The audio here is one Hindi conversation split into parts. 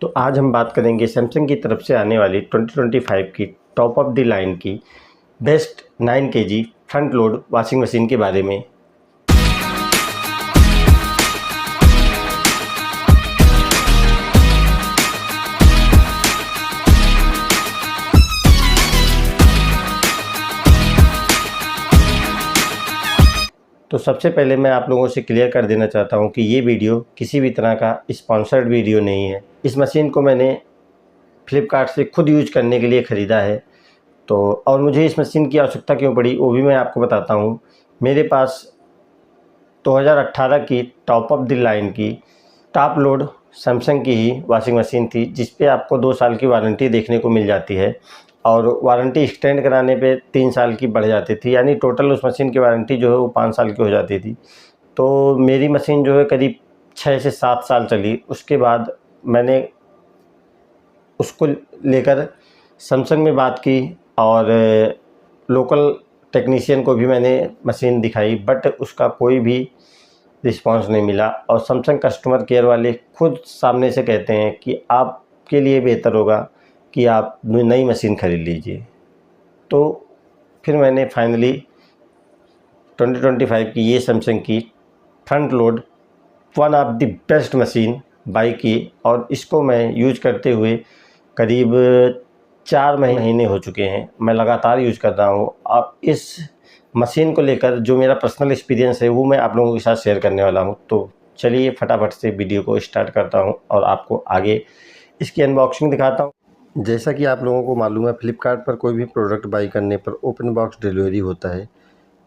तो आज हम बात करेंगे सैमसंग की तरफ से आने वाली 2025 की टॉप ऑफ द लाइन की best 9 kg front load washing machine के बारे में। तो सबसे पहले मैं आप लोगों से क्लियर कर देना चाहता हूं कि ये वीडियो किसी भी तरह का स्पॉन्सर्ड वीडियो नहीं है। इस मशीन को मैंने फ्लिपकार्ट से खुद यूज करने के लिए ख़रीदा है। तो और मुझे इस मशीन की आवश्यकता क्यों पड़ी वो भी मैं आपको बताता हूं। मेरे पास 2018 की टॉप ऑफ द लाइन की टॉप लोड सैमसंग की ही वॉशिंग मशीन थी, जिस पे आपको 2 साल की वारंटी देखने को मिल जाती है और वारंटी एक्सटेंड कराने पे 3 साल की बढ़ जाती थी, यानी टोटल उस मशीन की वारंटी जो है वो 5 साल की हो जाती थी। तो मेरी मशीन जो है करीब 6 से 7 साल चली। उसके बाद मैंने उसको लेकर सैमसंग में बात की और लोकल टेक्नीशियन को भी मैंने मशीन दिखाई, बट उसका कोई भी रिस्पांस नहीं मिला। और सैमसंग कस्टमर केयर वाले खुद सामने से कहते हैं कि आपके लिए बेहतर होगा कि आप नई मशीन ख़रीद लीजिए। तो फिर मैंने फाइनली 2025 की ये सैमसंग की front load one of the best machine by की और इसको मैं यूज करते हुए करीब 4 महीने हो चुके हैं। मैं लगातार यूज कर रहा हूँ। अब इस मशीन को लेकर जो मेरा पर्सनल एक्सपीरियंस है वो मैं आप लोगों के साथ शेयर करने वाला हूँ। तो चलिए फटाफट से वीडियो को स्टार्ट करता हूँ और आपको आगे इसकी अनबॉक्सिंग दिखाता हूँ। जैसा कि आप लोगों को मालूम है, फ्लिपकार्ट पर कोई भी प्रोडक्ट बाई करने पर ओपन बॉक्स डिलीवरी होता है।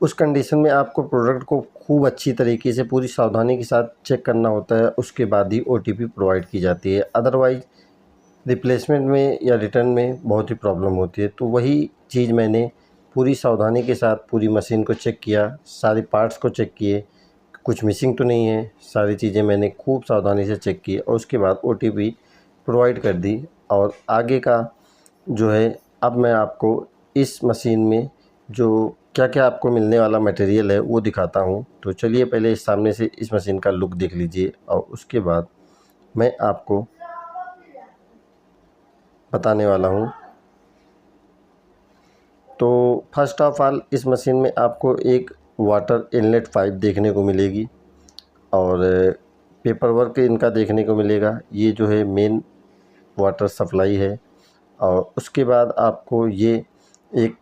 उस कंडीशन में आपको प्रोडक्ट को खूब अच्छी तरीके से पूरी सावधानी के साथ चेक करना होता है, उसके बाद ही OTP प्रोवाइड की जाती है। अदरवाइज़ रिप्लेसमेंट में या रिटर्न में बहुत ही प्रॉब्लम होती है। तो वही चीज़ मैंने पूरी सावधानी के साथ पूरी मशीन को चेक किया, सारे पार्ट्स को चेक किए, कुछ मिसिंग तो नहीं है, सारी चीज़ें मैंने खूब सावधानी से चेक की और उसके बाद OTP प्रोवाइड कर दी। और आगे का जो है अब मैं आपको इस मशीन में जो क्या क्या आपको मिलने वाला मटेरियल है वो दिखाता हूँ। तो चलिए पहले इस सामने से इस मशीन का लुक देख लीजिए और उसके बाद मैं आपको बताने वाला हूँ। तो फर्स्ट ऑफ ऑल इस मशीन में आपको एक वाटर इनलेट पाइप देखने को मिलेगी और पेपर वर्क इनका देखने को मिलेगा। ये जो है मेन वाटर सप्लाई है और उसके बाद आपको ये एक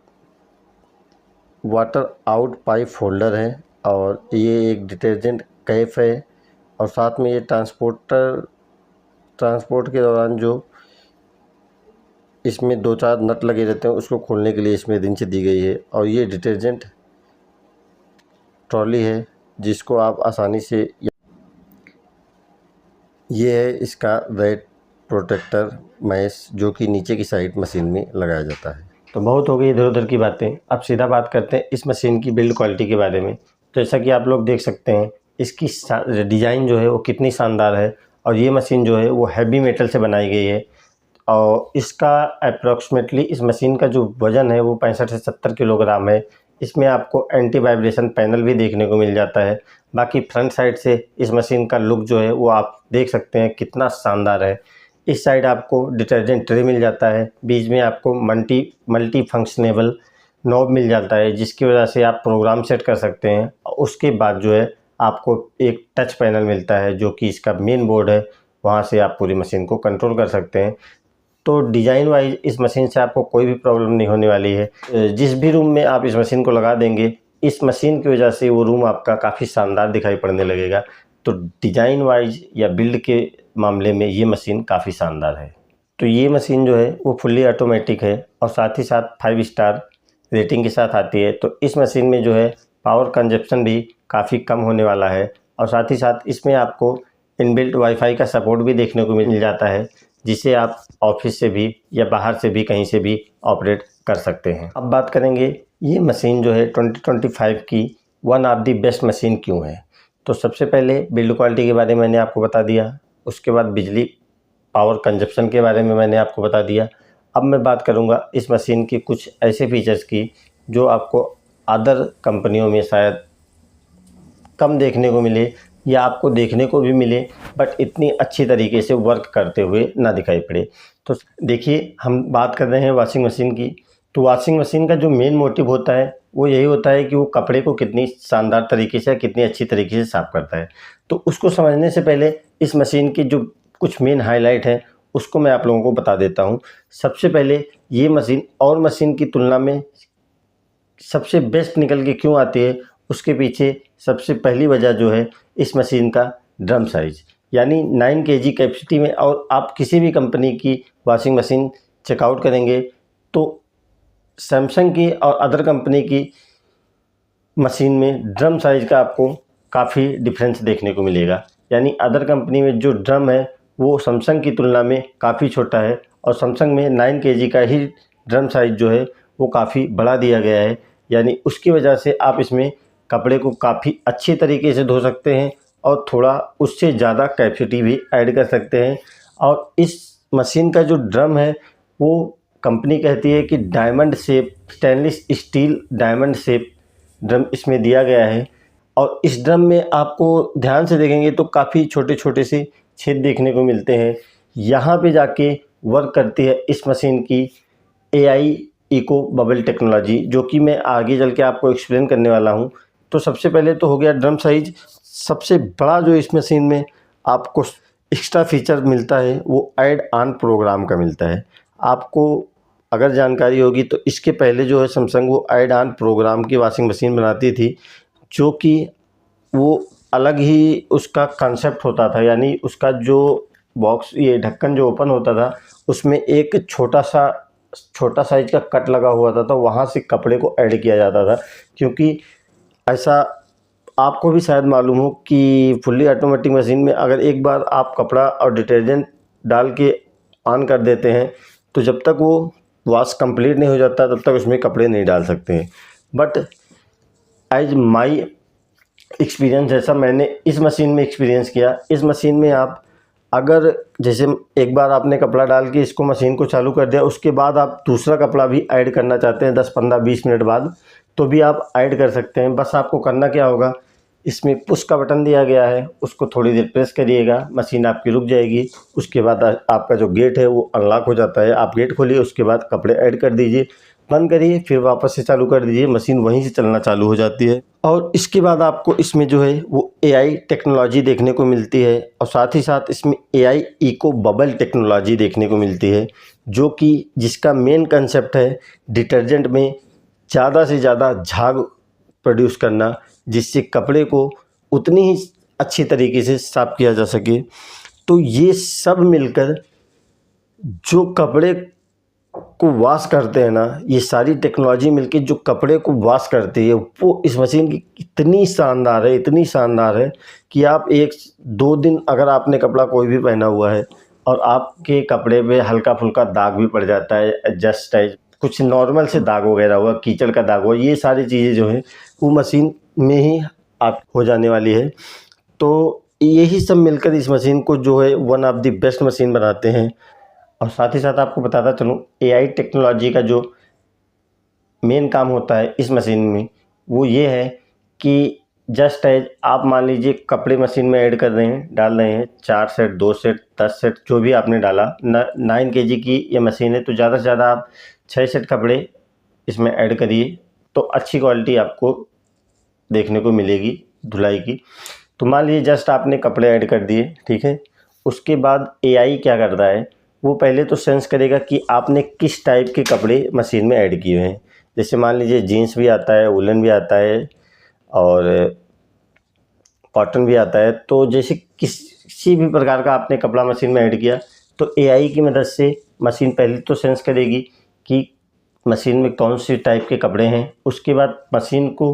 वाटर आउट पाइप होल्डर है और ये एक डिटर्जेंट कैप है और साथ में ये ट्रांसपोर्ट के दौरान जो इसमें 2-4 नट लगे रहते हैं उसको खोलने के लिए इसमें रिंच दी गई है। और ये डिटर्जेंट ट्रॉली है जिसको आप आसानी से, ये है इसका वेट प्रोटेक्टर मैश जो कि नीचे की साइड मशीन में लगाया जाता है। तो बहुत हो गई इधर उधर की बातें, अब सीधा बात करते हैं इस मशीन की बिल्ड क्वालिटी के बारे में। तो जैसा कि आप लोग देख सकते हैं इसकी डिज़ाइन जो है वो कितनी शानदार है और ये मशीन जो है वो हैवी मेटल से बनाई गई है और इसका अप्रॉक्सीमेटली इस मशीन का जो वज़न है वो 65 से 70 किलोग्राम है। इसमें आपको एंटी वाइब्रेशन पैनल भी देखने को मिल जाता है। बाकी फ्रंट साइड से इस मशीन का लुक जो है वो आप देख सकते हैं कितना शानदार है। इस साइड आपको डिटर्जेंट ट्रे मिल जाता है, बीच में आपको मल्टी फंक्शनेबल नॉब मिल जाता है जिसकी वजह से आप प्रोग्राम सेट कर सकते हैं। उसके बाद जो है आपको एक टच पैनल मिलता है जो कि इसका मेन बोर्ड है, वहाँ से आप पूरी मशीन को कंट्रोल कर सकते हैं। तो डिज़ाइन वाइज इस मशीन से आपको कोई भी प्रॉब्लम नहीं होने वाली है। जिस भी रूम में आप इस मशीन को लगा देंगे इस मशीन की वजह से वो रूम आपका काफ़ी शानदार दिखाई पड़ने लगेगा। तो डिज़ाइन वाइज या बिल्ड के मामले में ये मशीन काफ़ी शानदार है। तो ये मशीन जो है वो फुल्ली ऑटोमेटिक है और साथ ही साथ 5 स्टार रेटिंग के साथ आती है। तो इस मशीन में जो है पावर कंजप्शन भी काफ़ी कम होने वाला है और साथ ही साथ इसमें आपको इनबिल्ट वाईफाई का सपोर्ट भी देखने को मिल जाता है, जिसे आप ऑफिस से भी या बाहर से भी कहीं से भी ऑपरेट कर सकते हैं। अब बात करेंगे ये मशीन जो है 2025 की one of the best machine क्यों है। तो सबसे पहले बिल्ड क्वालिटी के बारे में मैंने आपको बता दिया, उसके बाद बिजली पावर कंजप्शन के बारे में मैंने आपको बता दिया। अब मैं बात करूंगा इस मशीन के कुछ ऐसे फीचर्स की जो आपको अदर कंपनियों में शायद कम देखने को मिले, या आपको देखने को भी मिले बट इतनी अच्छी तरीके से वर्क करते हुए ना दिखाई पड़े। तो देखिए, हम बात कर रहे हैं वॉशिंग मशीन की। तो वॉशिंग मशीन का जो मेन मोटिव होता है वो यही होता है कि वो कपड़े को कितनी शानदार तरीके से, कितनी अच्छी तरीके से साफ़ करता है। तो उसको समझने से पहले इस मशीन की जो कुछ मेन हाईलाइट है उसको मैं आप लोगों को बता देता हूँ। सबसे पहले ये मशीन और मशीन की तुलना में सबसे बेस्ट निकल के क्यों आती है, उसके पीछे सबसे पहली वजह जो है इस मशीन का ड्रम साइज़, यानी 9 केजी कैपेसिटी में। और आप किसी भी कंपनी की वॉशिंग मशीन चेकआउट करेंगे तो सैमसंग की और अदर कंपनी की मशीन में ड्रम साइज़ का आपको काफ़ी डिफरेंस देखने को मिलेगा। यानी अदर कंपनी में जो ड्रम है वो सैमसंग की तुलना में काफ़ी छोटा है और सैमसंग में 9 केजी का ही ड्रम साइज़ जो है वो काफ़ी बड़ा दिया गया है। यानी उसकी वजह से आप इसमें कपड़े को काफ़ी अच्छी तरीके से धो सकते हैं और थोड़ा उससे ज़्यादा कैपेसिटी भी ऐड कर सकते हैं। और इस मशीन का जो ड्रम है वो कंपनी कहती है कि diamond shape, stainless steel diamond shape drum इसमें दिया गया है। और इस ड्रम में आपको ध्यान से देखेंगे तो काफ़ी छोटे छोटे से छेद देखने को मिलते हैं। यहाँ पे जाके वर्क करती है इस मशीन की AI इको बबल टेक्नोलॉजी, जो कि मैं आगे चल के आपको एक्सप्लेन करने वाला हूँ। तो सबसे पहले तो हो गया ड्रम साइज। सबसे बड़ा जो इस मशीन में आपको एक्स्ट्रा फीचर मिलता है वो ऐड ऑन प्रोग्राम का मिलता है। आपको अगर जानकारी होगी तो इसके पहले जो है सैमसंग वो ऐड ऑन प्रोग्राम की वॉशिंग मशीन बनाती थी, जो कि वो अलग ही उसका कंसेप्ट होता था। यानी उसका जो बॉक्स, ये ढक्कन जो ओपन होता था उसमें एक छोटा साइज का कट लगा हुआ था, तो वहाँ से कपड़े को ऐड किया जाता था। क्योंकि ऐसा आपको भी शायद मालूम हो कि फुल्ली ऑटोमेटिक मशीन में अगर एक बार आप कपड़ा और डिटर्जेंट डाल के ऑन कर देते हैं तो जब तक वो वॉश कंप्लीट नहीं हो जाता तब तक उसमें कपड़े नहीं डाल सकते हैं। बट एज माई एक्सपीरियंस, जैसा मैंने इस मशीन में एक्सपीरियंस किया, इस मशीन में आप अगर जैसे एक बार आपने कपड़ा डाल के इसको मशीन को चालू कर दिया, उसके बाद आप दूसरा कपड़ा भी ऐड करना चाहते हैं 10, 15, 20 मिनट बाद, तो भी आप ऐड कर सकते हैं। बस आपको करना क्या होगा, इसमें पुश का बटन दिया गया है, उसको थोड़ी देर प्रेस करिएगा, मशीन आपकी रुक जाएगी। उसके बाद आपका जो गेट है वो अनलॉक हो जाता है। आप गेट खोलिए, उसके बाद कपड़े ऐड कर दीजिए, बंद करिए, फिर वापस से चालू कर दीजिए, मशीन वहीं से चलना चालू हो जाती है। और इसके बाद आपको इसमें जो है वो AI टेक्नोलॉजी देखने को मिलती है और साथ ही साथ इसमें AI इको बबल टेक्नोलॉजी देखने को मिलती है, जो कि जिसका मेन कंसेप्ट है डिटर्जेंट में ज़्यादा से ज़्यादा झाग प्रोड्यूस करना, जिससे कपड़े को उतनी ही अच्छी तरीके से साफ़ किया जा सके। तो ये सब मिलकर जो कपड़े को वॉश करते हैं ना, ये सारी टेक्नोलॉजी मिलके जो कपड़े को वॉश करती है वो इस मशीन की इतनी शानदार है, इतनी शानदार है कि आप 1-2 दिन अगर आपने कपड़ा कोई भी पहना हुआ है और आपके कपड़े पे हल्का फुल्का दाग भी पड़ जाता है, जस्ट कुछ नॉर्मल से दाग वगैरह हुआ, कीचड़ का दाग हुआ, ये सारी चीज़ें जो हैं वो मशीन में ही आप हो जाने वाली है। तो यही सब मिलकर इस मशीन को जो है one of the best machine बनाते हैं। और साथ ही साथ आपको बताता चलूँ, AI टेक्नोलॉजी का जो मेन काम होता है इस मशीन में वो ये है कि जस्ट एज आप मान लीजिए कपड़े मशीन में ऐड कर रहे हैं, डाल रहे हैं 4 सेट, 2 सेट, 10 सेट, जो भी आपने डाला। 9 केजी की ये मशीन है तो ज़्यादा से ज़्यादा आप 6 सेट कपड़े इसमें ऐड करिए तो अच्छी क्वालिटी आपको देखने को मिलेगी धुलाई की। तो मान लीजिए जस्ट आपने कपड़े ऐड कर दिए, ठीक है। उसके बाद AI क्या करता है, वो पहले तो सेंस करेगा कि आपने किस टाइप के कपड़े मशीन में ऐड किए हैं। जैसे मान लीजिए जीन्स भी आता है, वुलन भी आता है और कॉटन भी आता है। तो जैसे किसी भी प्रकार का आपने कपड़ा मशीन में ऐड किया तो AI की मदद से मशीन पहले तो सेंस करेगी कि मशीन में कौन से टाइप के कपड़े हैं। उसके बाद मशीन को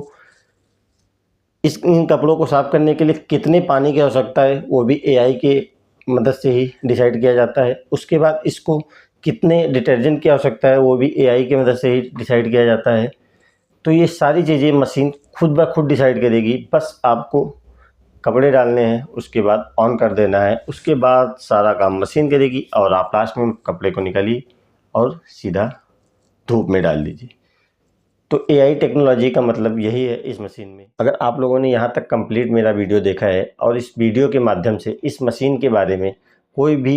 इन कपड़ों को साफ़ करने के लिए कितने पानी की आवश्यकता है वो भी AI के मदद से ही डिसाइड किया जाता है। उसके बाद इसको कितने डिटर्जेंट की आवश्यकता है वो भी AI की मदद से ही डिसाइड किया जाता है। तो ये सारी चीज़ें मशीन खुद ब खुद डिसाइड करेगी, बस आपको कपड़े डालने हैं, उसके बाद ऑन कर देना है, उसके बाद सारा काम मशीन करेगी और आप लास्ट में कपड़े को निकालिए और सीधा धूप में डाल दीजिए। तो एआई टेक्नोलॉजी का मतलब यही है इस मशीन में। अगर आप लोगों ने यहाँ तक कंप्लीट मेरा वीडियो देखा है और इस वीडियो के माध्यम से इस मशीन के बारे में कोई भी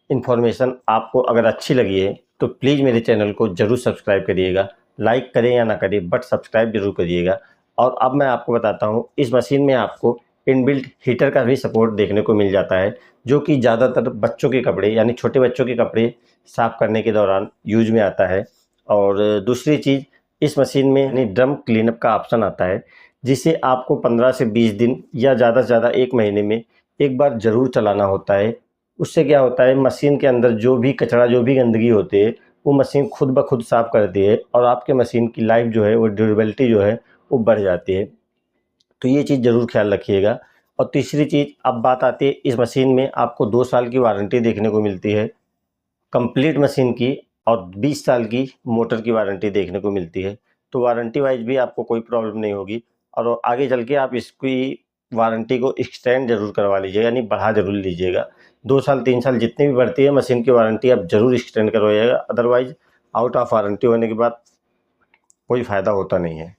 इन्फॉर्मेशन आपको अगर अच्छी लगी है तो प्लीज़ मेरे चैनल को ज़रूर सब्सक्राइब करिएगा। लाइक करें या ना करें बट सब्सक्राइब जरूर करिएगा। और अब मैं आपको बताता हूँ, इस मशीन में आपको इनबिल्ट हीटर का भी सपोर्ट देखने को मिल जाता है, जो कि ज़्यादातर बच्चों के कपड़े यानी छोटे बच्चों के कपड़े साफ़ करने के दौरान यूज में आता है। और दूसरी चीज़, इस मशीन में यानी ड्रम क्लीनअप का ऑप्शन आता है, जिसे आपको 15 से 20 दिन या ज़्यादा से ज़्यादा 1 महीने में एक बार ज़रूर चलाना होता है। उससे क्या होता है, मशीन के अंदर जो भी कचरा, जो भी गंदगी होती है, वो मशीन खुद ब खुद साफ़ करती है और आपके मशीन की लाइफ जो है, वो ड्यूरेबिलिटी जो है वो बढ़ जाती है। तो ये चीज़ ज़रूर ख्याल रखिएगा। और तीसरी चीज़, अब बात आती है, इस मशीन में आपको 2 साल की वारंटी देखने को मिलती है कंप्लीट मशीन की, और 20 साल की मोटर की वारंटी देखने को मिलती है। तो वारंटी वाइज भी आपको कोई प्रॉब्लम नहीं होगी और आगे चल के आप इसकी वारंटी को एक्सटेंड ज़रूर करवा लीजिएगा, यानी बढ़ा ज़रूर लीजिएगा। 2 साल 3 साल जितनी भी बढ़ती है मशीन की वारंटी, आप ज़रूर एक्सटेंड करवाइएगा, अदरवाइज़ आउट ऑफ वारंटी होने के बाद कोई फ़ायदा होता नहीं है।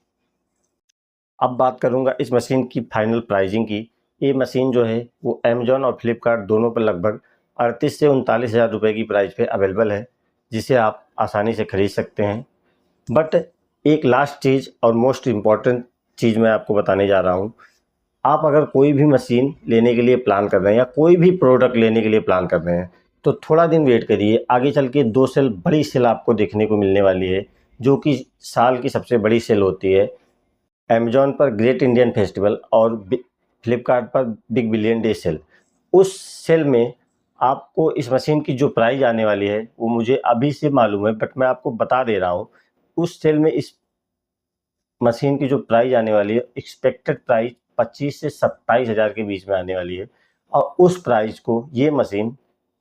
अब बात करूंगा इस मशीन की फाइनल प्राइसिंग की। ये मशीन जो है वो अमेजॉन और फ्लिपकार्ट दोनों पर लगभग 38 से 39 हज़ार रुपये की प्राइस पे अवेलेबल है, जिसे आप आसानी से खरीद सकते हैं। बट एक लास्ट चीज़ और मोस्ट इम्पॉर्टेंट चीज़ मैं आपको बताने जा रहा हूँ। आप अगर कोई भी मशीन लेने के लिए प्लान कर रहे हैं या कोई भी प्रोडक्ट लेने के लिए प्लान कर रहे हैं, तो थोड़ा दिन वेट करिए। आगे चल के 2 सेल, बड़ी सेल आपको देखने को मिलने वाली है, जो कि साल की सबसे बड़ी सेल होती है। अमेजॉन पर ग्रेट इंडियन फेस्टिवल और फ्लिपकार्ट पर बिग बिलियन डे सेल। उस सेल में आपको इस मशीन की जो प्राइस आने वाली है वो मुझे अभी से मालूम है, बट मैं आपको बता दे रहा हूँ। उस सेल में इस मशीन की जो प्राइस आने वाली है, एक्सपेक्टेड प्राइस 25 से 27 हज़ार के बीच में आने वाली है, और उस प्राइस को ये मशीन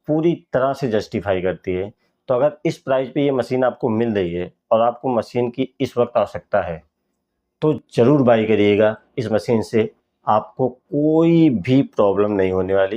पूरी तरह से जस्टिफाई करती है। तो अगर इस प्राइस पे ये मशीन आपको मिल रही है और आपको मशीन की इस वक्त आवश्यकता है, तो ज़रूर बाई करिएगा। इस मशीन से आपको कोई भी प्रॉब्लम नहीं होने वाली।